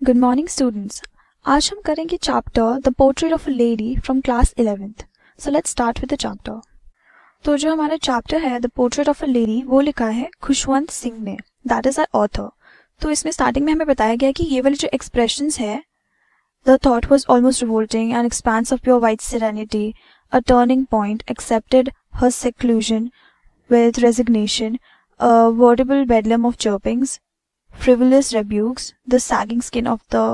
Good morning students. आज हम करेंगे chapter the portrait of a lady from class 11th। So let's start with the chapter. तो जो हमारा चैप्टर है the portrait of a lady वो लिखा है खुशवंत सिंह ने, दैट इज आवर ऑथर। तो इसमें स्टार्टिंग में हमें बताया गया कि ये वाले जो एक्सप्रेशंस है, the thought was almost revolting, an expense of pure white serenity, a turning point, accepted her seclusion with resignation, a veritable bedlam of chirpings, frivolous rebukes, the sagging skin of the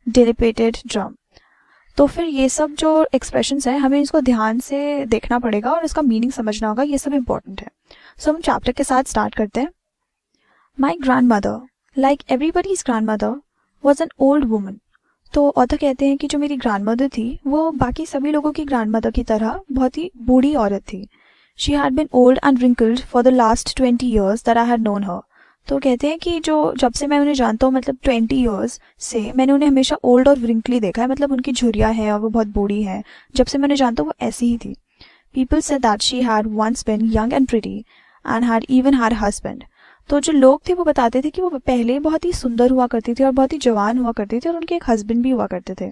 dilapidated drum। तो फिर ये सब जो expressions है हमें इसको ध्यान से देखना पड़ेगा और इसका मीनिंग समझना होगा, ये सब इम्पोर्टेंट है। सो हम चैप्टर के साथ स्टार्ट करते हैं। My grand mother like everybody's grand mother was an old woman. तो ऑथर कहते हैं कि जो मेरी ग्रैंड मदर थी वो बाकी सभी लोगों की ग्रैंड मदर की तरह बहुत ही बूढ़ी औरत थी। She had been old and wrinkled for the last 20 years that I had known her. तो कहते हैं कि जो जब से मैं उन्हें जानता हूँ, मतलब 20 years से मैंने उन्हें हमेशा ओल्ड और wrinkly देखा है, मतलब उनकी झुर्रियाँ हैं और वो बहुत बूढ़ी हैं। जब से मैं उन्हें जानता हूँ वो ऐसी ही थी। People said that she had once been young and pretty and had even had husband. तो जो लोग थे वो बताते थे कि वो पहले बहुत ही सुंदर हुआ करती थी और बहुत ही जवान हुआ करती थी और उनके एक हस्बैंड भी हुआ करते थे।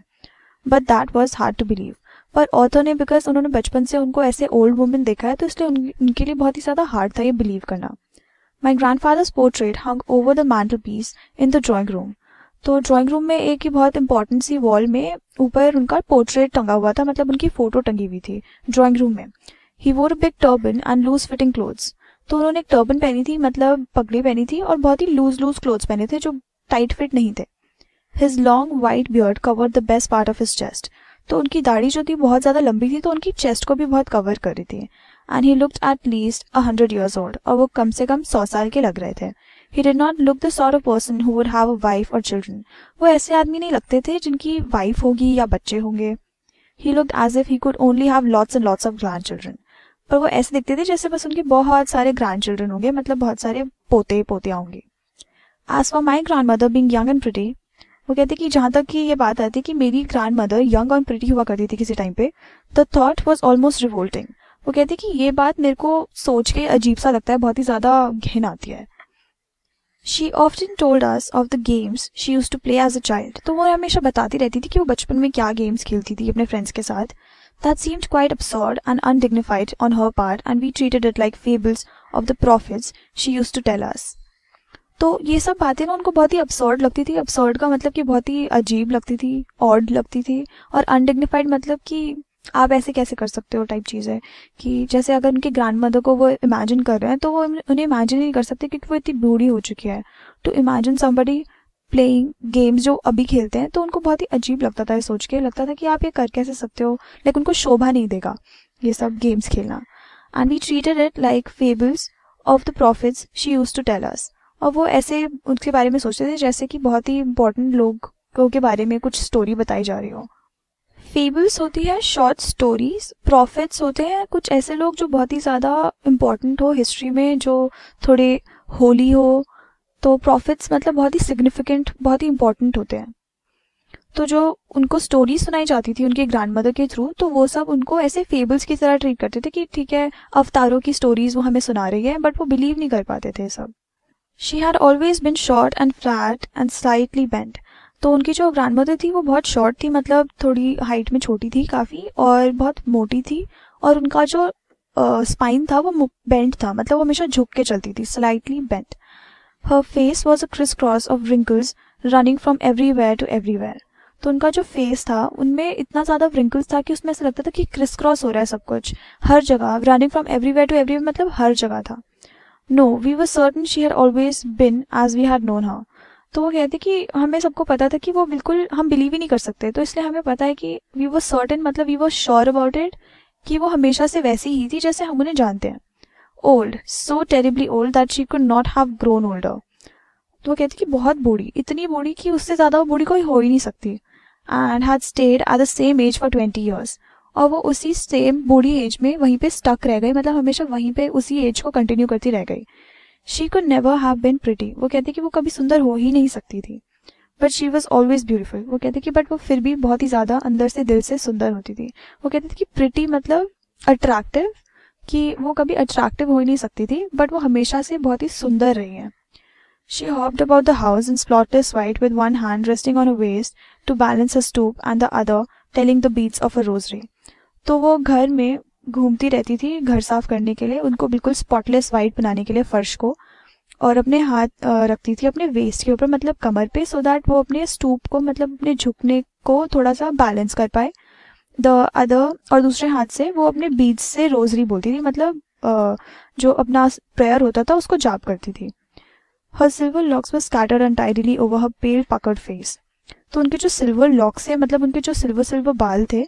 But that was hard to believe. पर ऑथर ने, बिकॉज उन्होंने बचपन से उनको ऐसे ओल्ड वुमेन देखा है, तो इसलिए उनके लिए बहुत ही ज़्यादा हार्ड था ये बिलीव करना। My grandfather's portrait hung over the mantelpiece in the drawing room. तो ड्राइंग रूम में एक ही बहुत इंपॉर्टेंट सी वॉल में ऊपर उनका पोर्ट्रेट टंगा हुआ था, मतलब उनकी फोटो टंगी हुई थी ड्राइंग रूम में। He wore a big turban and loose fitting clothes. तो उन्होंने एक टर्बन पहनी थी, मतलब पगड़ी पहनी थी, और बहुत ही लूज क्लोथ्स पहने थे जो टाइट फिट नहीं थे। His long white beard covered the best part of his chest. तो उनकी दाढ़ी जो थी बहुत ज़्यादा लंबी थी, तो उनकी चेस्ट को भी बहुत कवर कर रही थी। And he looked at least 100 years old, और वो कम से कम 100 साल के लग रहे थे। He did not look the sort of person who would have a wife और चिल्ड्रन। वो ऐसे आदमी नहीं लगते थे जिनकी वाइफ होगी या बच्चे होंगे। He looked as if he could only have lots and lots of grandchildren. पर वो ऐसे दिखते थे जैसे बस उनके बहुत सारे ग्रैंड चिल्ड्रन होंगे, मतलब बहुत सारे पोते पोतियाँ होंगी। As for my grandmother being young and pretty, वो कहते कि जहाँ तक कि ये बात आती कि मेरी ग्रैंड मदर यंग और प्रिटी हुआ करती थी किसी टाइम पे, the thought was almost revolting. वो कहते कि ये बात मेरे को सोच के अजीब सा लगता है, बहुत ही ज़्यादा घिन आती है। She often told us of the games she used to play as a child. तो वो हमेशा बताती रहती थी कि वो बचपन में क्या गेम्स खेलती थी अपने फ्रेंड्स के साथ। That seemed quite absurd and undignified on her part, and we treated it like fables of the prophets she used to tell us। तो ये सब बातें ना उनको बहुत ही absurd लगती थी। absurd का मतलब कि बहुत ही अजीब लगती थी, odd लगती थी, और undignified मतलब कि आप ऐसे कैसे कर सकते हो टाइप चीज़ है। कि जैसे अगर उनकी ग्रैंड मदर को वो इमेजिन कर रहे हैं तो वो उन्हें इमेजिन नहीं कर सकते क्योंकि वो इतनी बूढ़ी हो चुकी है। To imagine somebody playing games जो अभी खेलते हैं, तो उनको बहुत ही अजीब लगता था। ये सोच के लगता था कि आप ये कर कैसे सकते हो, लाइक उनको शोभा नहीं देगा ये सब गेम्स खेलना। And we treated it like fables of the prophets she used to tell us. और वो ऐसे उनके बारे में सोचते थे जैसे कि बहुत ही इंपॉर्टेंट लोगों के बारे में कुछ स्टोरी बताई जा रही हो। फेबल्स होती है शॉर्ट स्टोरीज, प्रॉफिट्स होते हैं कुछ ऐसे लोग जो बहुत ही ज़्यादा इम्पॉर्टेंट हो हिस्ट्री में, जो थोड़े होली हो। तो प्रॉफिट्स मतलब बहुत ही सिग्निफिकेंट, बहुत ही इंपॉर्टेंट होते हैं। तो जो उनको स्टोरी सुनाई जाती थी उनके ग्रैंड मदर के थ्रू, तो वो सब उनको ऐसे फेबल्स की तरह ट्रीट करते थे कि ठीक है अवतारों की स्टोरीज वो हमें सुना रही है, बट वो बिलीव नहीं कर पाते थे सब। She had always bin short and flat and slightly bent. तो उनकी जो ग्रैंड मदर थी वो बहुत शॉर्ट थी, मतलब थोड़ी हाइट में छोटी थी काफ़ी, और बहुत मोटी थी। और उनका जो स्पाइन था वो बेंट था, मतलब वो हमेशा झुक के चलती थी, slightly bent. Her face was a crisscross of wrinkles running from everywhere to everywhere। तो उनका जो फेस था उनमें इतना ज़्यादा wrinkles था कि उसमें ऐसा लगता था कि क्रिस क्रॉस हो रहा है सब कुछ, हर जगह। Running from everywhere to everywhere मतलब हर जगह था। No we were certain she had always been as we had known her. तो वो कहते कि हमें सबको पता था कि वो बिल्कुल, हम बिलीव ही नहीं कर सकते, तो इसलिए हमें पता है कि वी वर सर्टन मतलब we were sure about it कि वो हमेशा से वैसी ही थी जैसे हम उन्हें जानते हैं। Old, so terribly old that she could not have grown older. तो वो कहती कि बहुत बूढ़ी, इतनी बूढ़ी कि उससे ज़्यादा बूढ़ी कोई हो ही नहीं सकती। And had stayed at the same age for 20 years। और वो उसी सेम बूढ़ी एज में वहीं पे स्टक रह गई, मतलब हमेशा वहीं पे उसी एज को कंटिन्यू करती रह गई। She could never have been pretty. वो कहती कि वो कभी सुंदर हो ही नहीं सकती थी। But she was always beautiful. वो कहती कि बट वो फिर भी बहुत ही ज़्यादा अंदर से, दिल से सुंदर होती थी। वो कहती थी कि प्रिटी मतलब अट्रैक्टिव, कि वो कभी अट्रैक्टिव हो ही नहीं सकती थी, बट वो हमेशा से बहुत ही सुंदर रही हैं। She hopped about the house in spotless white with one hand resting on her waist to balance her stoop and the other telling the beats of a rosary. तो वो घर में घूमती रहती थी घर साफ करने के लिए, उनको बिल्कुल स्पॉटलेस वाइट बनाने के लिए फर्श को, और अपने हाथ रखती थी अपने वेस्ट के ऊपर, मतलब कमर पे, सो दैट वो अपने स्टूप को, मतलब अपने झुकने को थोड़ा सा बैलेंस कर पाए. द अदर, और दूसरे हाथ से वो अपने बीड्स से रोजरी बोलती थी, मतलब जो अपना प्रेयर होता था उसको जाप करती थी. हर सिल्वर लॉक्स वर स्कैटर्ड अनटाइडली ओवर हर पेल पकर्ड फेस. तो उनके जो सिल्वर लॉक्स है, मतलब उनके जो सिल्वर बाल थे,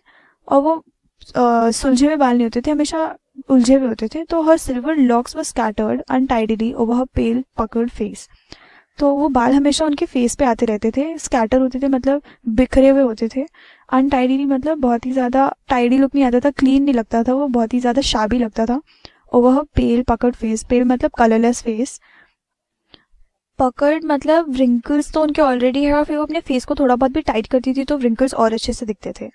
और वो सुलझे हुए बाल नहीं होते थे, हमेशा उलझे हुए होते थे. तो हर सिल्वर लॉक्स वर स्कैटर्ड अनटाइडली ओवर हर पेल पकर्ड फेस. तो वो बाल हमेशा उनके फेस पे आते रहते थे, स्कैटर होते थे मतलब बिखरे हुए होते थे. अनटाइडली मतलब बहुत ही ज़्यादा टाइडी लुक नहीं आता था, क्लीन नहीं लगता था, वो बहुत ही ज़्यादा शाबी लगता था. ओवर हर पेल पकर्ड फेस, पेल मतलब कलरलेस फेस, पकर्ड मतलब रिंकल्स तो उनके ऑलरेडी है, और फिर वो अपने फेस को थोड़ा बहुत भी टाइट करती थी तो रिंकल्स और अच्छे से दिखते थे.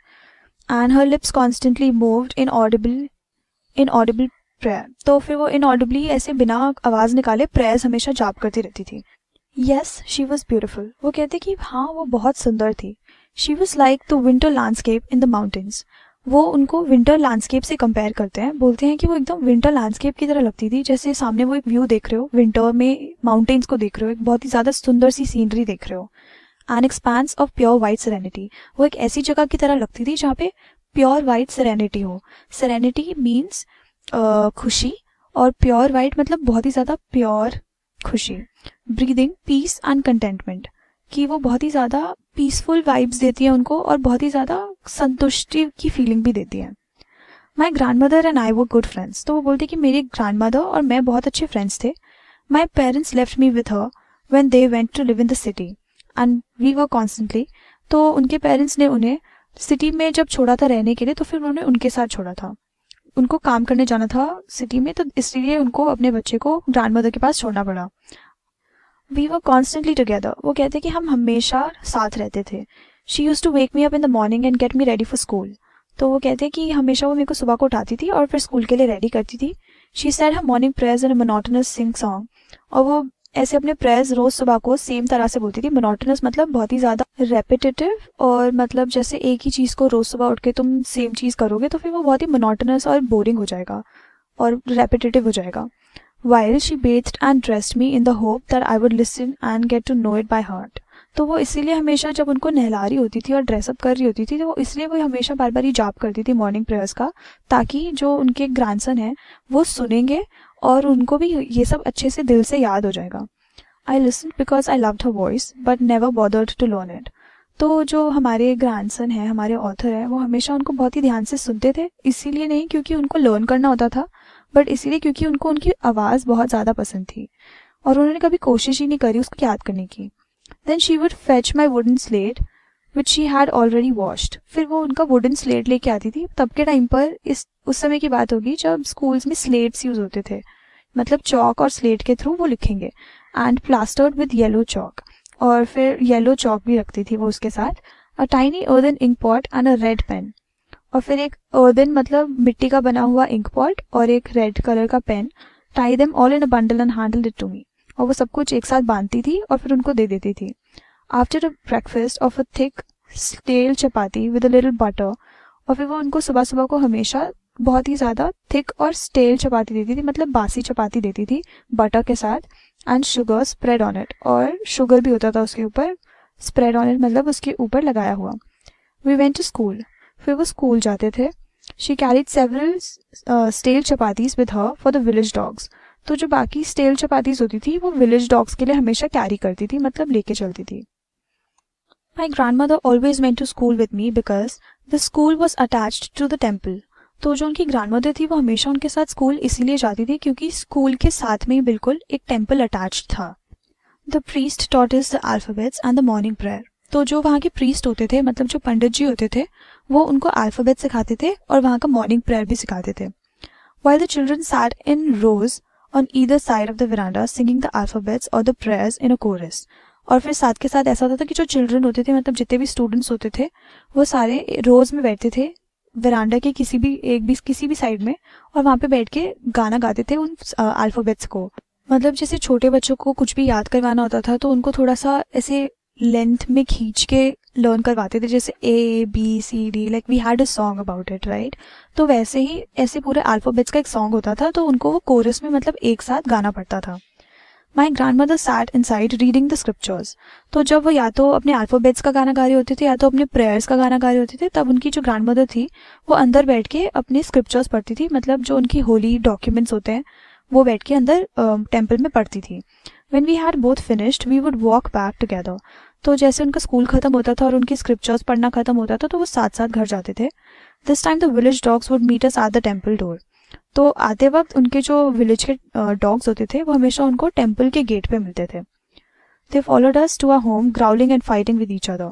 And her lips constantly moved inaudible prayer. तो फिर वो इनऑडिबली ऐसे बिना आवाज़ निकाले प्रेयर्स हमेशा जाप करती रहती थी. Yes she was beautiful. वो कहते कि हाँ वो बहुत सुंदर थी. She was like the winter landscape in the mountains. वो उनको विंटर लैंडस्केप से कंपेयर करते हैं, बोलते हैं कि वो एकदम विंटर लैंडस्केप की तरह लगती थी, जैसे सामने वो एक व्यू देख रहे हो, विंटर में माउंटेन्स को देख रहे हो, एक बहुत ही ज़्यादा सुंदर सी सीनरी देख रहे हो. An expanse of pure white serenity. वो एक ऐसी जगह की तरह लगती थी जहाँ पे प्योर वाइट सेरेनिटी हो. सेरेनिटी मीन्स खुशी, और प्योर वाइट मतलब बहुत ही ज़्यादा प्योर खुशी. ब्रीदिंग पीस एंड कंटेंटमेंट, कि वो बहुत ही ज़्यादा पीसफुल वाइब्स देती है उनको, और बहुत ही ज़्यादा संतुष्टि की फीलिंग भी देती है. My grand mother and I were good friends. तो वो बोलती कि मेरी ग्रैंड मदर और मैं बहुत अच्छे फ्रेंड्स थे. My parents left me with her when they went to live in the city and we were constantly. तो उनके पेरेंट्स ने उन्हें सिटी में जब छोड़ा था रहने के लिए, तो फिर उन्होंने उनके साथ छोड़ा था. उनको काम करने जाना था सिटी में, तो इसलिए उनको अपने बच्चे को ग्रैंड मदर के पास छोड़ना पड़ा. We were constantly together. वो कहते कि हम हमेशा साथ रहते थे. She use to wake me up in the morning and get me ready for school. तो वो कहते कि हमेशा वो मेरे को सुबह को उठाती थी और फिर स्कूल के लिए रेडी करती थी. She said her morning prayers in a monotonous sing song. और वो ऐसे अपने प्रेयर्स रोज सुबह को सेम तरह से बोलती थी. मोनोटोनस मतलब बहुत ही ज़्यादा रेपिटेटिव, और मतलब जैसे एक ही चीज़ को रोज सुबह उठ के तुम सेम चीज़ करोगे तो फिर वो बहुत ही मोनोटोनस और बोरिंग हो जाएगा और रेपिटेटिव हो जाएगा. While she bathed and dressed me in the hope that I would listen and get to know it by heart. तो वो इसीलिए हमेशा जब उनको नहला रही होती थी और ड्रेसअप कर रही होती थी, तो वो इसलिए वो हमेशा बार बार ही जाप करती थी मॉर्निंग प्रेयर्स का, ताकि जो उनके ग्रैंडसन है वो सुनेंगे और उनको भी ये सब अच्छे से दिल से याद हो जाएगा. I listen because I loved her voice but never bothered to learn it. तो जो हमारे ग्रैंडसन है, हमारे ऑथर है, वो हमेशा उनको बहुत ही ध्यान से सुनते थे, इसीलिए नहीं क्योंकि उनको लर्न करना होता था, बट इसीलिए क्योंकि उनको उनकी आवाज़ बहुत ज़्यादा पसंद थी और उन्होंने कभी कोशिश ही नहीं करी उसको याद करने की. Then she would fetch my wooden slate which she had already washed. फिर वो उनका वुडन स्लेट लेके आती थी. तब के टाइम पर उस समय की बात होगी जब स्कूल्स में स्लेट्स यूज़ होते थे, मतलब चौक और स्लेट के थ्रू वो लिखेंगे. एंड प्लास्टर्ड विद येलो चौक, और फिर येलो चौक भी रखती थी वो उसके साथ. A tiny earthen ink pot and a red pen. और फिर एक अर्दन मतलब मिट्टी का बना हुआ इंक पॉट और एक रेड कलर का pen. Tie them all in a bundle and handled it to me. और वो सब कुछ एक साथ बांधती थी और फिर उनको दे देती थी. After a breakfast of a thick stale chapati with a little butter. और फिर वो उनको सुबह सुबह को हमेशा बहुत ही ज़्यादा थिक और स्टेल चपाती देती थी, मतलब बासी चपाती देती थी बटर के साथ. And sugar spread on it, और शुगर भी होता था उसके ऊपर. स्प्रेड ऑन इट मतलब उसके ऊपर लगाया हुआ. We went to school. फिर वो स्कूल जाते थे. She carried several stale chapatis with her for the village dogs. तो जो बाकी स्टेल चपातीज होती थी वो विलेज डॉग्स के लिए हमेशा कैरी करती थी, मतलब लेके चलती थी. My grandmother always went to school with me because the school was attached to the temple. तो जो उनकी ग्रैंड मदर थी वो हमेशा उनके साथ स्कूल इसीलिए जाती थी क्योंकि स्कूल के साथ में ही बिल्कुल एक टेम्पल अटैच्ड था. The priest taught us the alphabets and the morning prayer. तो जो वहाँ के प्रीस्ट होते थे, मतलब जो पंडित जी होते थे, वो उनको अल्फाबेट सिखाते थे और वहाँ का मॉर्निंग प्रेयर भी सिखाते थे. While the children sat in rows on either side of the veranda singing the alphabets or the prayers in a chorus. और फिर साथ के साथ ऐसा होता था कि जो चिल्ड्रन होते थे, मतलब जितने भी स्टूडेंट्स होते थे, वो सारे रोज में बैठते थे वेरांडा के किसी भी साइड में, और वहाँ पे बैठ के गाना गाते थे उन अल्फाबेट्स को. मतलब जैसे छोटे बच्चों को कुछ भी याद करवाना होता था तो उनको थोड़ा सा ऐसे लेंथ में खींच के लर्न करवाते थे, जैसे ABCD, like we had a song about it, right. तो वैसे ही ऐसे पूरे अल्फाबेट्स का एक सॉन्ग होता था, तो उनको वो कोरस में मतलब एक साथ गाना पड़ता था। My grandmother sat inside reading the scriptures. तो जब वो या तो अपने अल्फाबेट्स का गाना गा रही होती थी या तो अपने प्रेयर्स का गाना गा रही होती थी, तब उनकी जो ग्रैंड मदर थी वो अंदर बैठ के अपने स्क्रिप्चर्स पढ़ती थी, मतलब जो उनकी होली डॉक्यूमेंट्स होते हैं वो बैठ के अंदर टेम्पल में पढ़ती थी। When we had both finished, we would walk back together. तो जैसे उनका स्कूल खत्म होता था और उनकी स्क्रिप्चर्स पढ़ना खत्म होता था तो वो साथ साथ घर जाते थे। This time the village dogs would meet us at the temple door. तो आते वक्त उनके जो विलेज के डॉग्स होते थे वो हमेशा उनको टेम्पल के गेट पे मिलते थे। They followed us to our home, growling and fighting with each other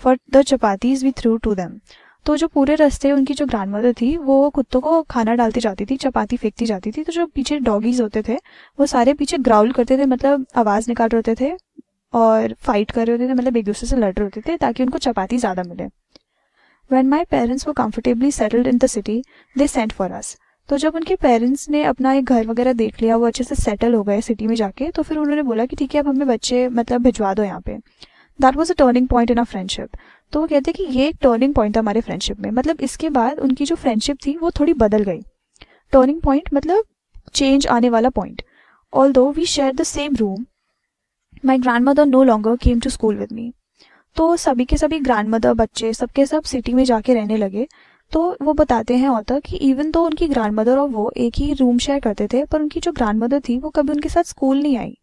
for the chapatis we threw to them. तो जो पूरे रास्ते उनकी जो ग्रैंड मदर थी वो कुत्तों को खाना डालती जाती थी, चपाती फेंकती जाती थी, तो जो पीछे डॉगीज होते थे वो सारे पीछे ग्राउल करते थे, मतलब आवाज़ निकाल रहे होते थे और फाइट कर रहे होते थे, मतलब एक दूसरे से लड़ रहे होते थे ताकि उनको चपाती ज़्यादा मिले। When my parents were comfortably settled in the city, they sent for us. तो जब उनके पेरेंट्स ने अपना एक घर वगैरह देख लिया, वो अच्छे से सेटल हो गए सिटी में जाके, तो फिर उन्होंने बोला कि ठीक है अब हमें बच्चे मतलब भिजवा दो यहाँ पे। That was a turning point in our friendship. तो वो कहते हैं कि ये एक टर्निंग पॉइंट था हमारे फ्रेंडशिप में, मतलब इसके बाद उनकी जो फ्रेंडशिप थी वो थोड़ी बदल गई। टर्निंग पॉइंट मतलब चेंज आने वाला point. Although we share the same room, my grandmother no longer came to school with me. तो सभी के सभी ग्रैंड मदर बच्चे सबके सब सिटी में जाके रहने लगे। तो वो बताते हैं ऑथर कि इवन तो उनकी ग्रैंड मदर और वो एक ही रूम शेयर करते थे, पर उनकी जो ग्रैंड मदर थी वो कभी उनके साथ स्कूल नहीं आई।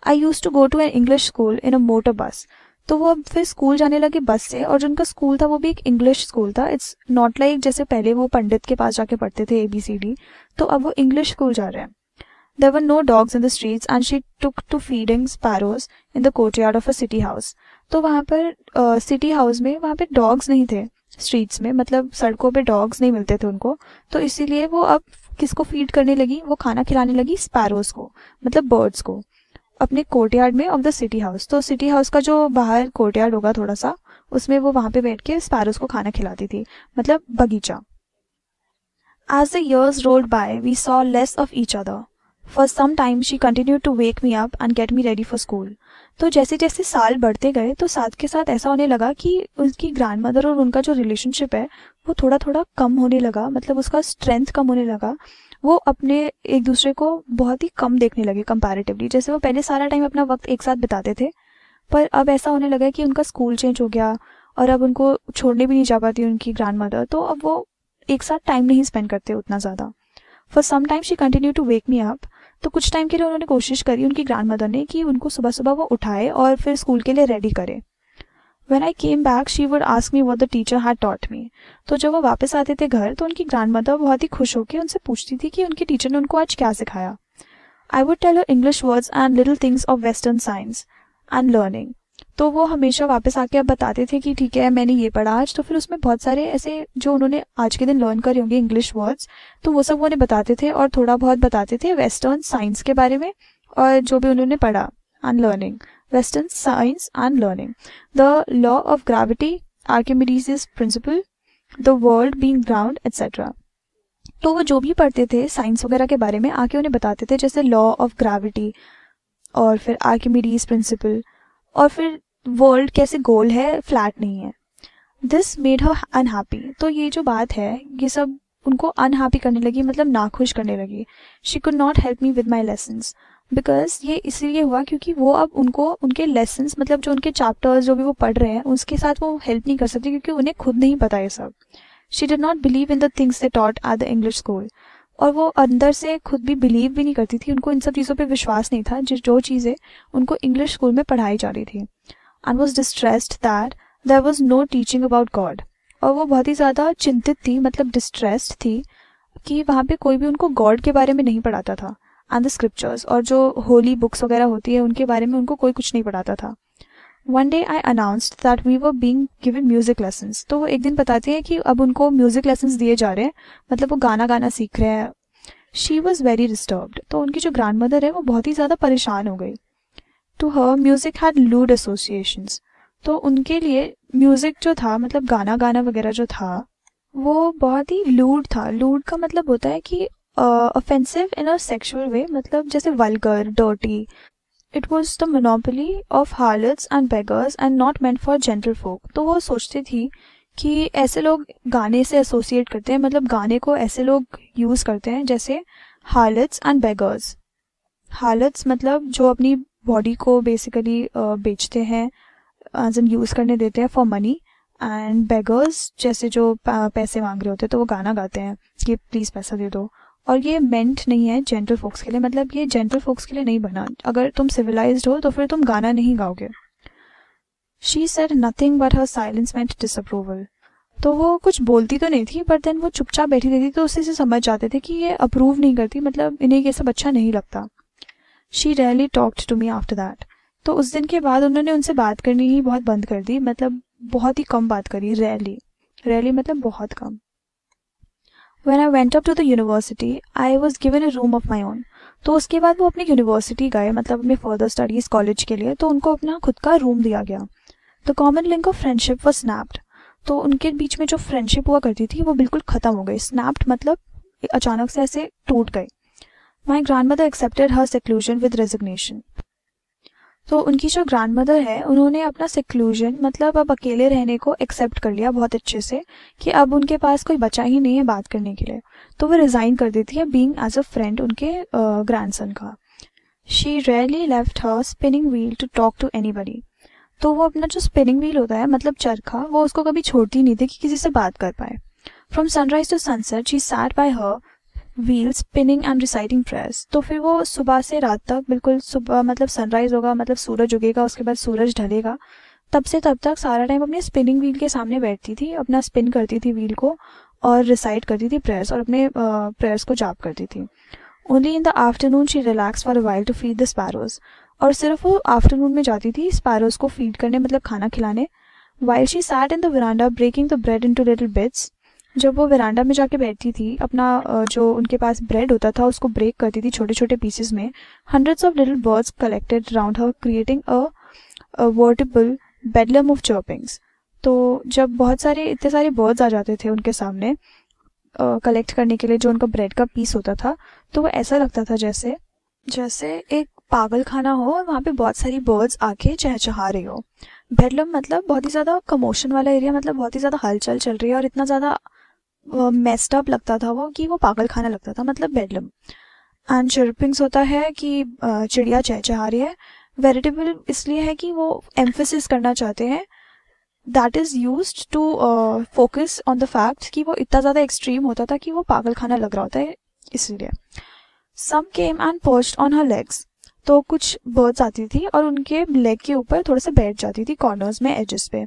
I used to go to an English school in a motor bus. तो वो अब फिर स्कूल जाने लगे बस से, और जो उनका स्कूल था वो भी एक इंग्लिश स्कूल था। इट्स नॉट लाइक जैसे पहले वो पंडित के पास जाके पढ़ते थे ABCD, तो अब वो इंग्लिश स्कूल जा रहे हैं। There were no dogs in the streets and she took to feeding sparrows in the courtyard of a city house. तो वहाँ पर सिटी हाउस में वहाँ पे डॉग्स नहीं थे स्ट्रीट्स में, मतलब सड़कों पे डॉग्स नहीं मिलते थे उनको, तो इसीलिए वो अब किसको फीड करने लगी, वो खाना खिलाने लगी स्पैरोज को, मतलब बर्ड्स को, अपने कोर्टयार्ड में ऑफ द सिटी हाउस। तो सिटी हाउस का जो बाहर कोर्टयार्ड होगा थोड़ा सा, उसमें वो वहाँ पे बैठ के स्पैरोज को खाना खिलाती थी, मतलब बगीचा। As the years rolled by, we saw less of each other. For some time she continued to wake me up and get me ready for school. तो जैसे जैसे साल बढ़ते गए तो साथ के साथ ऐसा होने लगा कि उनकी ग्रैंड मदर और उनका जो रिलेशनशिप है वो थोड़ा थोड़ा कम होने लगा, मतलब उसका स्ट्रेंथ कम होने लगा। वो अपने एक दूसरे को बहुत ही कम देखने लगे कंपैरेटिवली। जैसे वो पहले सारा टाइम अपना वक्त एक साथ बिताते थे, पर अब ऐसा होने लगा कि उनका स्कूल चेंज हो गया और अब उनको छोड़ने भी नहीं जा पाती उनकी ग्रैंड मदर, तो अब वो एक साथ टाइम नहीं स्पेंड करते उतना ज़्यादा। For some time she continue to wake me up. तो कुछ टाइम के लिए उन्होंने कोशिश करी उनकी ग्रैंड मदर ने कि उनको सुबह सुबह वो उठाए और फिर स्कूल के लिए रेडी करे। When I came back, she would ask me what the teacher had taught me. तो जब वो वापस आते थे घर तो उनकी ग्रैंड मदर बहुत ही खुश होकर उनसे पूछती थी कि उनके टीचर ने उनको आज क्या सिखाया। I would tell her English words and little things of Western science and learning. तो वो हमेशा वापस आके अब बताते थे कि ठीक है मैंने ये पढ़ा आज, तो फिर उसमें बहुत सारे ऐसे जो उन्होंने आज के दिन लर्न करे होंगे इंग्लिश वर्ड्स, तो वो सब वो उन्हें बताते थे और थोड़ा बहुत बताते थे वेस्टर्न साइंस के बारे में और जो भी उन्होंने पढ़ा and learning, western science and learning, the law of gravity, Archimedes principal, the world being ground etcetera. तो वो जो भी पढ़ते थे साइंस वगैरह के बारे में आके उन्हें बताते थे, जैसे लॉ ऑफ ग्रेविटी और फिर आर्किमिडीज प्रिंसिपल और फिर वर्ल्ड कैसे गोल है फ्लैट नहीं है। This made her unhappy. तो ये जो बात है ये सब उनको अनहैप्पी करने लगी, मतलब नाखुश करने लगी। She could not help me with my lessons because ये इसलिए हुआ क्योंकि वो अब उनको उनके लेसन्स, मतलब जो उनके चैप्टर्स जो भी वो पढ़ रहे हैं उसके साथ वो हेल्प नहीं कर सकती क्योंकि उन्हें खुद नहीं पता ये सब। She did not believe in the things they taught at the English school. और वो अंदर से खुद भी बिलीव भी नहीं करती थी, उनको इन सब चीज़ों पे विश्वास नहीं था जो चीज़ें उनको इंग्लिश स्कूल में पढ़ाई जा रही थी। And was distressed that there was no teaching about God. और वो बहुत ही ज़्यादा चिंतित थी, मतलब डिस्ट्रेस्ड थी कि वहाँ पे कोई भी उनको गॉड के बारे में नहीं पढ़ाता था एंड द स्क्रिप्चर्स और जो होली बुक्स वगैरह होती है उनके बारे में उनको कोई कुछ नहीं पढ़ाता था। One day I announced that we were being given music lessons. तो वो एक दिन बताते हैं कि अब उनको म्यूजिक लेसन्स दिए जा रहे हैं, मतलब वो गाना गाना सीख रहे हैं। She was very disturbed. तो उनकी जो ग्रैंड मदर है वो बहुत ही ज़्यादा परेशान हो गई। To her music had loud associations. तो उनके लिए म्यूजिक जो था, मतलब गाना गाना वगैरह जो था वो बहुत ही लूड था। लूड का मतलब होता है कि offensive in a sexual way, मतलब जैसे vulgar, dirty. It was the monopoly of harlots and beggars and not meant for gentle folk. तो वो सोचती थी कि ऐसे लोग गाने से एसोसिएट करते हैं, मतलब गाने को ऐसे लोग यूज़ करते हैं जैसे हार्लट्स एंड बेगर्स. हार्लट्स मतलब जो अपनी बॉडी को बेसिकली बेचते हैं, एज एन यूज़ करने देते हैं फॉर मनी. एंड बेगर्स जैसे जो पैसे मांग रहे होते हैं, तो वो गाना गाते हैं कि प्लीज़ पैसा दे दो. और ये मेंट नहीं है जेंटल फोक्स के लिए, मतलब ये जेंटल फोक्स के लिए नहीं बना. अगर तुम सिविलाइज्ड हो तो फिर तुम गाना नहीं गाओगे. She said nothing but her silence meant disapproval. तो वो कुछ बोलती तो नहीं थी, बट देन वो चुपचाप बैठी रहती थी, तो उससे से समझ जाते थे कि ये अप्रूव नहीं करती, मतलब इन्हें ये सब अच्छा नहीं लगता. She rarely talked to me after that. तो उस दिन के बाद उन्होंने उनसे बात करनी ही बहुत बंद कर दी, मतलब बहुत ही कम बात करी. रेयरली मतलब बहुत कम. When I went up to the university, I was given a room of my own. तो उसके बाद वो अपनी यूनिवर्सिटी गए, मतलब अपने फर्दर स्टडीज़ कॉलेज के लिए, तो उनको अपना खुद का रूम दिया गया. The common link of friendship was snapped. तो उनके बीच में जो फ्रेंडशिप हुआ करती थी वो बिल्कुल ख़त्म हो गई. स्नैप्ड मतलब अचानक से ऐसे टूट गई. My grand mother accepted her seclusion with resignation. तो उनकी जो ग्रैंड मदर है, उन्होंने अपना सेक्लूजन मतलब अब अकेले रहने को एक्सेप्ट कर लिया बहुत अच्छे से, कि अब उनके पास कोई बचा ही नहीं है बात करने के लिए. तो वो रिज़ाइन कर देती है बीइंग एज अ फ्रेंड उनके ग्रैंडसन का. She rarely left her spinning wheel to talk to anybody. तो वो अपना जो स्पिनिंग व्हील होता है, मतलब चरखा, वो उसको कभी छोड़ती नहीं थी कि किसी से बात कर पाए. From sunrise to sunset she sat by her wheel spinning and reciting prayers. तो फिर वो सुबह से रात तक, बिल्कुल सुबह मतलब सनराइज होगा, मतलब सूरज उगेगा, उसके बाद सूरज ढलेगा, तब से तब तक सारा टाइम अपने स्पिनिंग व्हील के सामने बैठती थी, अपना स्पिन करती थी व्हील को और रिसाइट करती थी प्रेयर्स, और अपने प्रेयर्स को जाप करती थी. Only in the afternoon she relax for a while to feed the sparrows. और सिर्फ वो आफ्टरनून में जाती थी स्पैरोज को फीड करने, मतलब खाना खिलाने. While she sat in the veranda breaking the bread into little bits. जब वो वरांडा में जाके बैठती थी, अपना जो उनके पास ब्रेड होता था उसको ब्रेक करती थी छोटे छोटे पीसेस में. Hundreds of little birds collected around her creating a veritable bedlam of chirpings. तो जब बहुत सारे इतने सारे बर्ड्स आ जाते थे उनके सामने कलेक्ट करने के लिए जो उनका ब्रेड का पीस होता था, तो वो ऐसा लगता था जैसे एक पागल खाना हो और वहाँ पे बहुत सारी बर्ड्स आके चहचहा रही हो. बेडलम मतलब बहुत ही ज़्यादा कमोशन वाला एरिया, मतलब बहुत ही ज़्यादा हलचल चल रही है और इतना ज़्यादा मेस्ड अप लगता था वो कि वो पागल खाना लगता था, मतलब बेडलम. एंड चर्पिंग्स होता है कि चिड़िया चहचहा रही है. वेरिटेबल इसलिए है कि वो एम्फेसिस करना चाहते हैं, that is used to focus on the fact कि वो इतना ज़्यादा एक्सट्रीम होता था कि वो पागल खाना लग रहा होता है, इसलिए. Some came and perched on her legs. तो कुछ बर्ड्स आती थी और उनके लेग के ऊपर थोड़ा सा बैठ जाती थी कॉर्नर्स में, एजेस पे.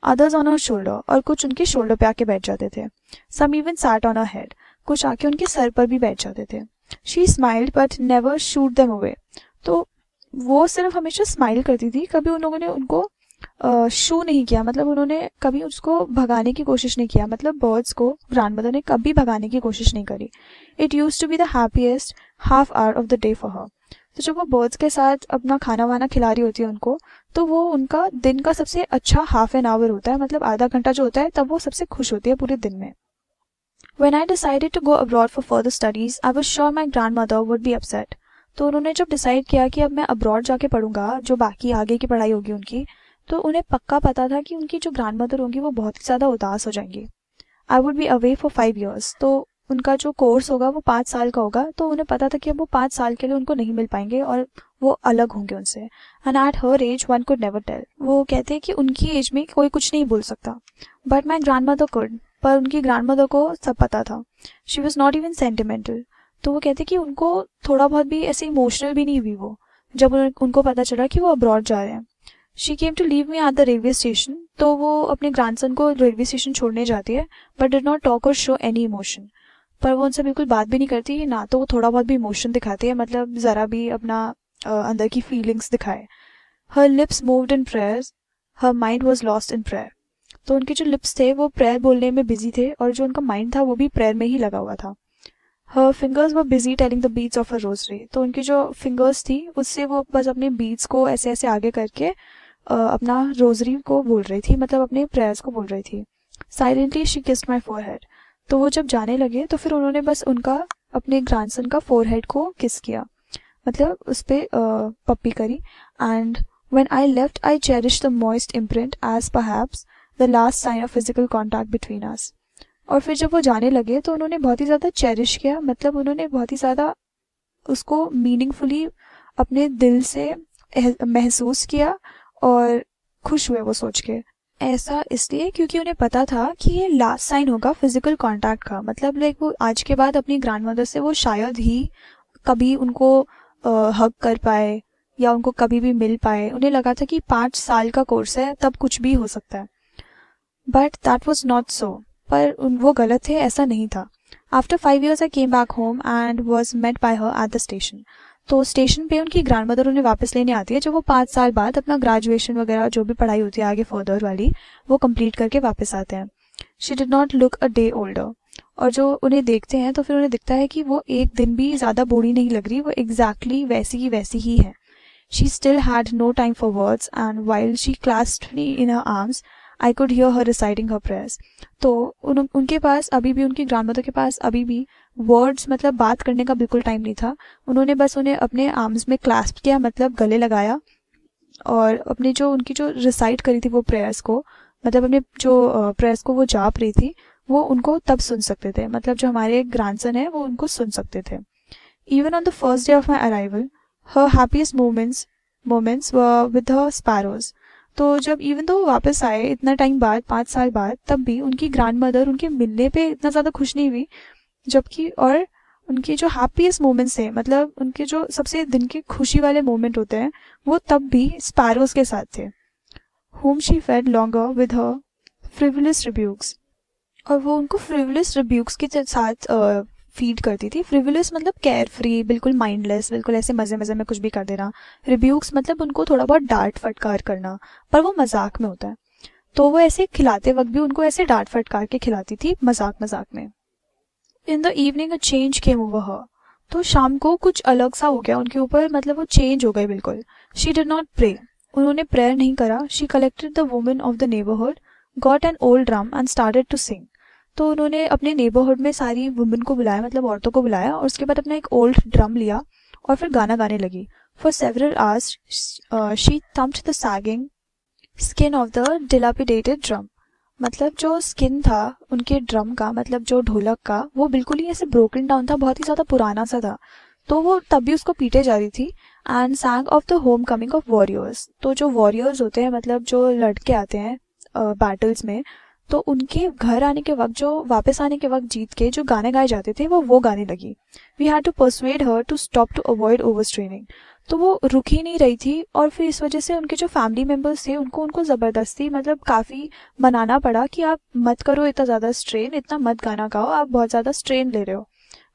अदर्स ऑन हर शोल्डर, और कुछ उनके शोल्डर पे आके बैठ जाते थे. Some even sat on her head, कुछ आके उनके सर पर भी बैठ जाते थे. She smiled but never shoot them away. तो वो सिर्फ हमेशा स्माइल करती थी, कभी उन लोगों ने उनको शू नहीं किया, मतलब उन्होंने कभी उसको भगाने की कोशिश नहीं किया, मतलब बर्ड्स को ग्रैंडमदर ने कभी भगाने की कोशिश नहीं करी. It used to be the happiest half hour of the day for her. तो जब वो बर्ड्स के साथ अपना खाना वाना खिला रही होती है उनको, तो वो उनका दिन का सबसे अच्छा हाफ एन आवर होता है, मतलब आधा घंटा जो होता है, तब वो सबसे खुश होती है पूरे दिन में. When I decided to go abroad for further studies, I was sure my grandmother would be upset. तो उन्होंने जब डिसाइड किया कि अब मैं अब्रॉड जाके पढ़ूंगा, जो बाकी आगे की पढ़ाई होगी उनकी, तो उन्हें पक्का पता था कि उनकी जो ग्रैंड मदर होंगी वो बहुत ही ज़्यादा उदास हो जाएंगी. I would be away for 5 years. तो उनका जो कोर्स होगा वो 5 साल का होगा, तो उन्हें पता था कि अब वो 5 साल के लिए उनको नहीं मिल पाएंगे और वो अलग होंगे उनसे. And at her age one could never tell. वो कहते हैं कि उनकी एज में कोई कुछ नहीं बोल सकता, but my grand mother could. पर उनकी ग्रैंड मदर को सब पता था. She was not even sentimental. तो वो कहते कि उनको थोड़ा बहुत भी ऐसे इमोशनल भी नहीं हुई वो, जब उनको पता चला कि वो अब्रॉड जा रहे हैं. She came to leave me at the railway station. तो वो अपने ग्रैंडसन को रेलवे स्टेशन छोड़ने जाती है, बट डिड नॉट टॉक और शो एनी इमोशन. पर वो उनसे बिल्कुल बात भी नहीं करती, ना तो वो थोड़ा बहुत भी इमोशन दिखाती है, मतलब ज़रा भी अपना अंदर की फीलिंग्स दिखाए. हर lips moved in prayers, her mind was lost in prayer. तो उनके जो लिप्स थे वो प्रेयर बोलने में बिजी थे, और जो उनका माइंड था वो भी प्रेयर में ही लगा हुआ था. Her fingers were busy telling the beads of a rosary. तो उनकी जो फिंगर्स थी उससे वो बस अपने बीट्स को ऐसे ऐसे आगे करके अपना रोजरी को बोल रही थी, मतलब अपने प्रेयर्स को बोल रही थी. Silently she kissed my forehead. तो वो जब जाने लगे तो फिर उन्होंने बस उनका अपने ग्रैंडसन का फोरहेड को किस किया, मतलब उस पर पप्पी करी। And when I left I cherish the moist imprint as perhaps the last sign of physical contact between us. और फिर जब वो जाने लगे तो उन्होंने बहुत ही ज़्यादा चेरिश किया, मतलब उन्होंने बहुत ही ज़्यादा उसको मीनिंगफुली अपने दिल से महसूस किया और खुश हुए वो सोच के। ऐसा इसलिए क्योंकि उन्हें पता था कि ये लास्ट साइन होगा फिजिकल कांटेक्ट का, मतलब लाइक वो आज के बाद अपनी ग्रैंडमदर से वो शायद ही कभी उनको हग कर पाए या उनको कभी भी मिल पाए। उन्हें लगा था कि 5 साल का कोर्स है, तब कुछ भी हो सकता है, but that was not so. पर वो गलत थे, ऐसा नहीं था। After 5 years I came back home and was met by her at the station. तो स्टेशन पे उनकी ग्रैंडमदर उन्हें वापस लेने आती है जब वो 5 साल बाद अपना ग्रेजुएशन वगैरह जो भी पढ़ाई होती है आगे फर्दर वाली वो कंप्लीट करके वापस आते हैं। She did not look a day older. और जो उन्हें देखते हैं तो फिर उन्हें दिखता है कि वो एक दिन भी ज़्यादा बूढ़ी नहीं लग रही, वो एग्जैक्टली वैसी ही है। She still had no time for words and while she clasped me in her arms I could hear her reciting her prayers. तो उनके पास अभी भी, उनकी ग्रैंडमदर के पास अभी भी वर्ड्स मतलब बात करने का बिल्कुल टाइम नहीं था। उन्होंने बस उन्हें अपने आर्म्स में क्लैस्प किया, मतलब गले लगाया, और अपनी जो उनकी जो रिसाइट करी थी वो प्रेयर्स को, मतलब अपने जो प्रेयर्स को वो जाप रही थी वो उनको तब सुन सकते थे, मतलब जो हमारे ग्रैंडसन है वो उनको सुन सकते थे। Even on the first day of my arrival her happiest moments were with her sparrows. तो जब इवन तो वापस आए इतना टाइम बाद, 5 साल बाद, तब भी उनकी ग्रैंडमदर उनके मिलने पे इतना ज़्यादा खुश नहीं हुई, जबकि और उनके जो हैप्पीएस्ट मोमेंट्स थे, मतलब उनके जो सबसे दिन के खुशी वाले मोमेंट होते हैं, वो तब भी स्पैरोज के साथ थे। whom she fed longer with her frivolous rebukes। और वो उनको फ्रिवलस रिब्यूक्स के साथ फीड करती थी। फ्रिवलस मतलब केयर फ्री, बिल्कुल माइंडलेस, बिल्कुल ऐसे मजे मजे में कुछ भी कर देना। रिब्यूक्स मतलब उनको थोड़ा बहुत डांट फटकार करना, पर वो मजाक में होता है। तो वो ऐसे खिलाते वक्त भी उनको ऐसे डांट फटकार के खिलाती थी, मजाक मजाक में। इन the evening a change came over हर। तो शाम को कुछ अलग सा हो गया उनके ऊपर, मतलब वो चेंज हो गए बिल्कुल। She did not pray. उन्होंने प्रेयर नहीं करा। She collected the women of the neighbourhood, got an old drum and started to sing. तो उन्होंने अपने नेबरहुड में सारी वुमेन को बुलाया, मतलब औरतों को बुलाया, और उसके बाद अपना एक ओल्ड ड्रम लिया और फिर गाना गाने लगी। For several hours she thumped the sagging skin of the dilapidated drum. मतलब जो स्किन था उनके ड्रम का, मतलब जो ढोलक का, वो बिल्कुल ही ऐसे ब्रोकन डाउन था, बहुत ही ज़्यादा पुराना सा था। तो वो तब भी उसको पीटे जा रही थी। And सैंग of the home coming of warriors. तो जो वॉरियर्स होते हैं, मतलब जो लड़के आते हैं बैटल्स में, तो उनके घर आने के वक्त, जो वापस आने के वक्त जीत के जो गाने गाए जाते थे वो गाने लगी। We had to persuade her to stop to avoid over straining. तो वो रुक ही नहीं रही थी, और फिर इस वजह से उनके जो फैमिली मेम्बर्स थे उनको ज़बरदस्ती, मतलब काफ़ी मनाना पड़ा कि आप मत करो इतना ज़्यादा स्ट्रेन, इतना मत गाना गाओ, आप बहुत ज़्यादा स्ट्रेन ले रहे हो,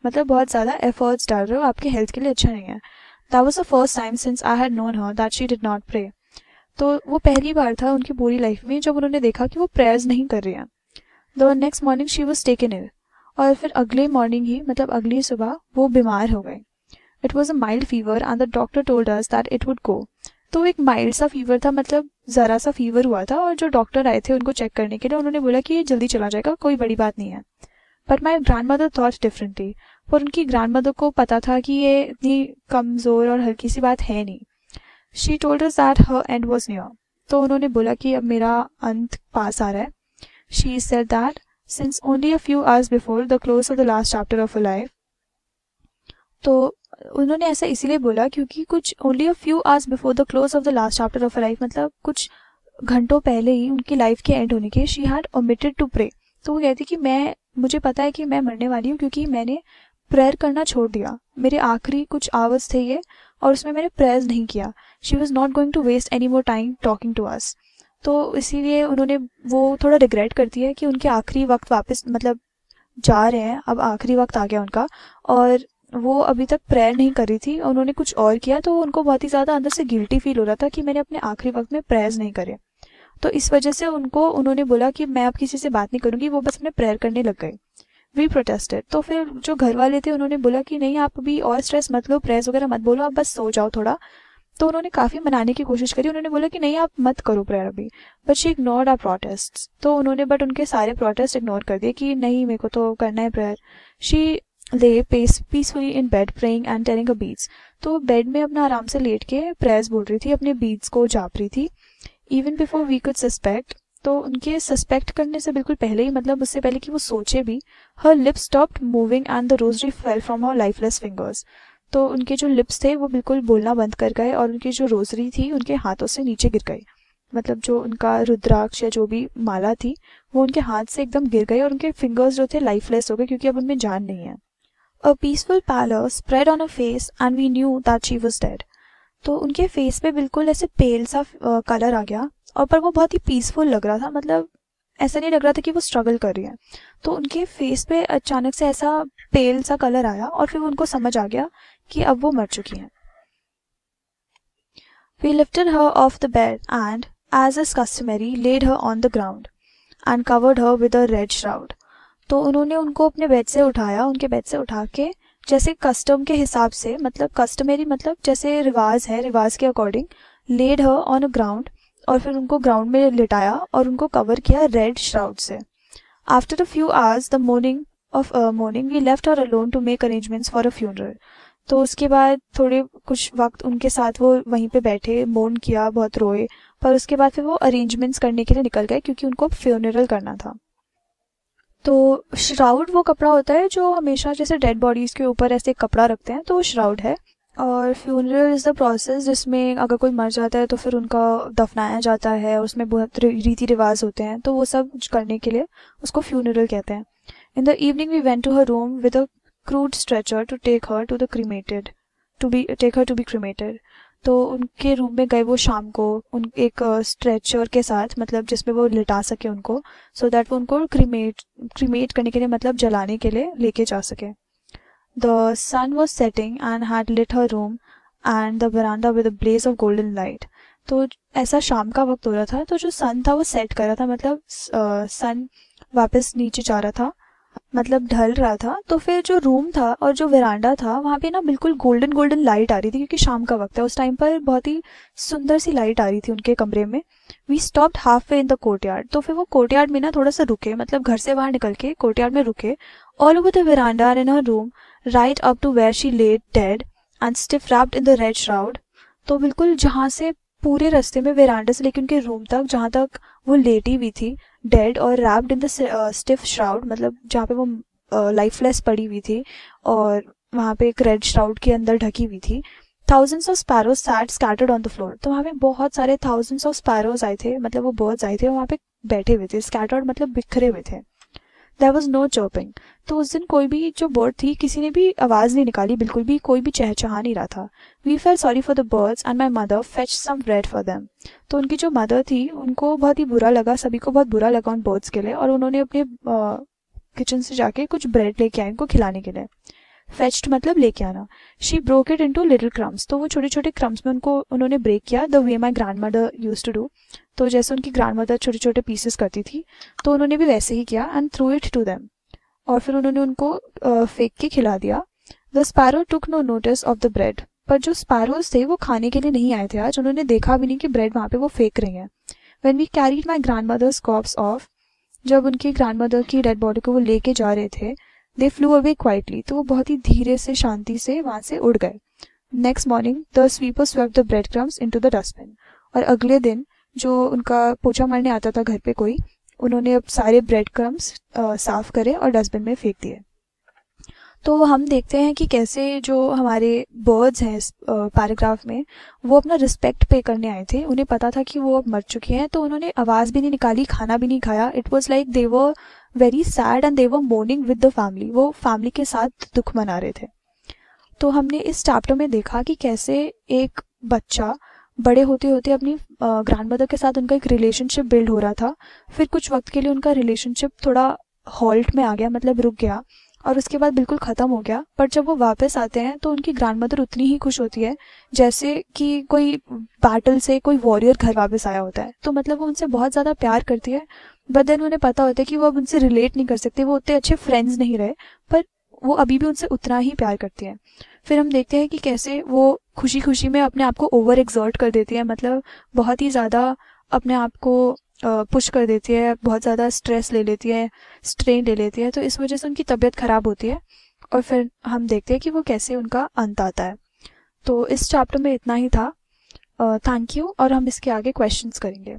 मतलब बहुत ज़्यादा एफर्ट्स डाल रहे हो, आपके हेल्थ के लिए अच्छा नहीं है। That was the first time since I had known her that she did not pray. तो वो पहली बार था उनकी पूरी लाइफ में जब उन्होंने देखा कि वो प्रेयर्स नहीं कर रही हैं। The next morning she was taken ill. और फिर अगले मॉर्निंग ही, मतलब अगली सुबह, वो बीमार हो गए। It was a mild fever and the doctor told us that it would go. तो एक माइल्ड सा फीवर था, मतलब ज़रा सा फीवर हुआ था, और जो डॉक्टर आए थे उनको चेक करने के लिए उन्होंने बोला कि ये जल्दी चला जाएगा, कोई बड़ी बात नहीं है। But my grand mother thought differently. पर उनकी ग्रैंड मदर को पता था कि ये इतनी कमज़ोर और हल्की सी बात है नहीं। She told us that her and was near. तो उन्होंने बोला कि अब मेरा अंत पास आ रहा है। She said that since only a few hours before the close of the last chapter of her life। तो उन्होंने ऐसा इसीलिए बोला क्योंकि कुछ only a few hours before the close of the last chapter of her life, मतलब कुछ घंटों पहले ही उनकी लाइफ के एंड होने के, she had omitted to pray। तो वो कहती कि मुझे पता है कि मैं मरने वाली हूँ क्योंकि मैंने प्रेयर करना छोड़ दिया। मेरे आखिरी कुछ आवर्स थे ये, और उसमें मैंने प्रेयर्स नहीं किया। She was not going to waste any more time talking to us. तो इसीलिए उन्होंने, वो थोड़ा रिग्रेट करती है कि उनके आखिरी वक्त वापस, मतलब जा रहे हैं, अब आखिरी वक्त आ गया उनका, और वो अभी तक प्रेयर नहीं कर रही थी, उन्होंने कुछ और किया, तो उनको बहुत ही ज़्यादा अंदर से गिल्टी फील हो रहा था कि मैंने अपने आखिरी वक्त में प्रेयर्स नहीं करे। तो इस वजह से उन्होंने बोला कि मैं अब किसी से बात नहीं करूँगी, वो बस अपने प्रेयर करने लग गए। We protested. तो फिर जो घर वाले थे उन्होंने बोला कि नहीं, आप अभी और स्ट्रेस मत लो, प्रेयर्स वगैरह मत बोलो, आप बस सो जाओ थोड़ा। तो उन्होंने काफ़ी मनाने की कोशिश करी, उन्होंने बोला कि नहीं आप मत करो प्रेयर अभी, but she ignored our protest. तो उन्होंने बट उनके सारे प्रोटेस्ट इग्नोर कर दिए कि नहीं मेरे को तो करना है प्रेयर। शी ले peacefully in bed praying and telling a beads. तो बेड में अपना आराम से लेट के प्रेयर्स बोल रही थी, अपने बीड्स को जाप रही थी। Even before we could suspect, तो उनके सस्पेक्ट करने से बिल्कुल पहले ही, मतलब उससे पहले कि वो सोचे भी, हर lips stopped moving and the rosary fell from her lifeless fingers. तो उनके जो लिप्स थे वो बिल्कुल बोलना बंद कर गए और उनकी जो रोजरी थी उनके हाथों से नीचे गिर गई। मतलब जो उनका रुद्राक्ष या जो भी माला थी वो उनके हाथ से एकदम गिर गई और उनके फिंगर्स जो थे लाइफलेस हो गए क्योंकि अब उनमें जान नहीं है। A peaceful pallor spread on her face and we knew that she was dead. तो उनके फेस पे बिल्कुल ऐसे पेल सा कलर आ गया, और पर वो बहुत ही पीसफुल लग रहा था, मतलब ऐसा नहीं लग रहा था कि वो स्ट्रगल कर रही है। तो उनके फेस पे अचानक से ऐसा पेल सा कलर आया और फिर उनको समझ आ गया कि अब वो मर चुकी हैं। We lifted her off the bed and, as is customary, laid her on the ground and covered her with a red shroud. तो उन्होंने उनको अपने बेड से उठाया, उनके बेड से उठा के जैसे कस्टम के हिसाब से, मतलब कस्टमरी मतलब जैसे रिवाज है, रिवाज के according laid her on a ground, और फिर उनको ग्राउंड में लिटाया और उनको कवर किया रेड श्राउड से। After a few hours the morning we left her alone to make arrangements for a funeral. तो उसके बाद थोड़े कुछ वक्त उनके साथ वो वहीं पे बैठे, मौन किया, बहुत रोए, पर उसके बाद फिर वो अरेंजमेंट्स करने के लिए निकल गए क्योंकि उनको फ्यूनरल करना था। तो श्राउड वो कपड़ा होता है जो हमेशा जैसे डेड बॉडीज़ के ऊपर ऐसे कपड़ा रखते हैं, तो वो श्राउड है। और फ्यूनरल इज़ द प्रोसेस जिसमें अगर कोई मर जाता है तो फिर उनका दफनाया जाता है, उसमें बहुत रीति रिवाज होते हैं, तो वो सब करने के लिए उसको फ्यूनरल कहते हैं। In the evening we went to her room with a crude stretcher to take her to be cremated. तो उनके रूम में गए वो शाम को, उन एक स्ट्रेचर के साथ, मतलब जिसमें वो लिटा सके उनको, सो दैट वो उनको क्रीमेट करने के लिए, मतलब जलाने के लिए लेके जा सके। The sun was setting and had lit her room and the veranda with a blaze of golden light. तो ऐसा शाम का वक्त हो रहा था, तो जो सन था वो सेट कर रहा था, मतलब सन वापस नीचे जा रहा था, मतलब ढल रहा था। तो फिर जो रूम था और जो वेरांडा था वहाँ पे ना बिल्कुल गोल्डन गोल्डन लाइट आ रही थी, क्योंकि शाम का वक्त है, उस टाइम पर बहुत ही सुंदर सी लाइट आ रही थी उनके कमरे में। We stopped half way in the courtyard. तो फिर वो कोर्टयार्ड में ना थोड़ा सा रुके, मतलब घर से बाहर निकल के कोर्टयार्ड में रुके। All over the veranda in her room right up to where she lay dead and stiff wrapped in the red shroud. तो बिल्कुल जहाँ से पूरे रास्ते में वेरांडा से लेकर उनके रूम तक, जहाँ तक वो लेटी हुई थी डेड और wrapped in the stiff shroud, मतलब जहाँ पे वो लाइफलेस पड़ी हुई थी और वहाँ पे एक रेड श्राउड के अंदर ढकी हुई थी। Thousands of sparrows sat scattered on the floor. तो वहाँ पे बहुत सारे थाउजेंड्स ऑफ स्पैरोज आए थे, मतलब वो बर्ड्स आए थे, वहाँ पे बैठे हुए थे। स्कैटर्ड मतलब बिखरे हुए थे। There was no chirping. तो उस दिन कोई भी जो बर्ड थी, किसी ने भी आवाज़ नहीं निकाली, बिल्कुल भी कोई भी चहचहा नहीं रहा था। We felt sorry for the birds and my mother fetched some bread for them. तो उनकी जो मदर थी उनको बहुत ही बुरा लगा, सभी को बहुत बुरा लगा उन बर्ड्स के लिए, और उन्होंने अपने किचन से जाके कुछ ब्रेड लेके आए उनको खिलाने के लिए। फेच्ड मतलब लेके आना। She broke it into little crumbs. तो वो छोटे छोटे क्रम्स में उन्होंने ब्रेक किया, the way my grandmother used to do. तो जैसे उनकी ग्रैंड मदर छोटे छोटे पीसेस करती थी, तो उन्होंने भी वैसे ही किया, and threw it to them. और फिर उन्होंने उनको फेंक के खिला दिया। The sparrow took no notice of the bread. पर जो स्पैरोज थे वो खाने के लिए नहीं आए थे आज, उन्होंने देखा भी नहीं कि ब्रेड वहाँ पे वो फेंक रही हैं। When we carried my grandmother's corpse off, जब उनकी ग्रैंड मदर की डेड बॉडी को वो लेके जा रहे थे, दे फ्लू अवे क्वाइटली। तो वो बहुत ही धीरे से, शांति से वहाँ से उड़ गए। Next morning the sweeper swept the bread crumbs into the dustbin. और अगले दिन जो उनका पोछा मारने आता था घर पे कोई, उन्होंने अब सारे ब्रेड क्रम्स साफ करे और डस्टबिन में फेंक दिए। तो हम देखते हैं कि कैसे जो हमारे बर्ड्स हैं इस पैराग्राफ में, वो अपना रिस्पेक्ट पे करने आए थे। उन्हें पता था कि वो अब मर चुकी हैं, तो उन्होंने आवाज़ भी नहीं निकाली, खाना भी नहीं खाया। It was like they were very sad and they were morning with the family. वो फैमिली के साथ दुख मना रहे थे। तो हमने इस चैप्टर में देखा कि कैसे एक बच्चा बड़े होते होते अपनी ग्रैंड मदर के साथ उनका एक रिलेशनशिप बिल्ड हो रहा था। फिर कुछ वक्त के लिए उनका रिलेशनशिप थोड़ा हॉल्ट में आ गया, मतलब रुक गया, और उसके बाद बिल्कुल ख़त्म हो गया। पर जब वो वापस आते हैं तो उनकी ग्रैंड मदर उतनी ही खुश होती है जैसे कि कोई बैटल से कोई वॉरियर घर वापस आया होता है। तो मतलब वो उनसे बहुत ज़्यादा प्यार करती है, बट देन उन्हें पता होता है कि वो अब उनसे रिलेट नहीं कर सकते, वो उतने अच्छे फ्रेंड्स नहीं रहे, पर वो अभी भी उनसे उतना ही प्यार करती है। फिर हम देखते हैं कि कैसे वो खुशी खुशी में अपने आप को ओवर एक्सर्ट कर देती है, मतलब बहुत ही ज़्यादा अपने आप को पुश कर देती है, बहुत ज़्यादा स्ट्रेस ले लेती है, स्ट्रेन ले लेती है, तो इस वजह से उनकी तबीयत ख़राब होती है। और फिर हम देखते हैं कि वो कैसे उनका अंत आता है। तो इस चैप्टर में इतना ही था। थैंक यू, और हम इसके आगे क्वेश्चंस करेंगे।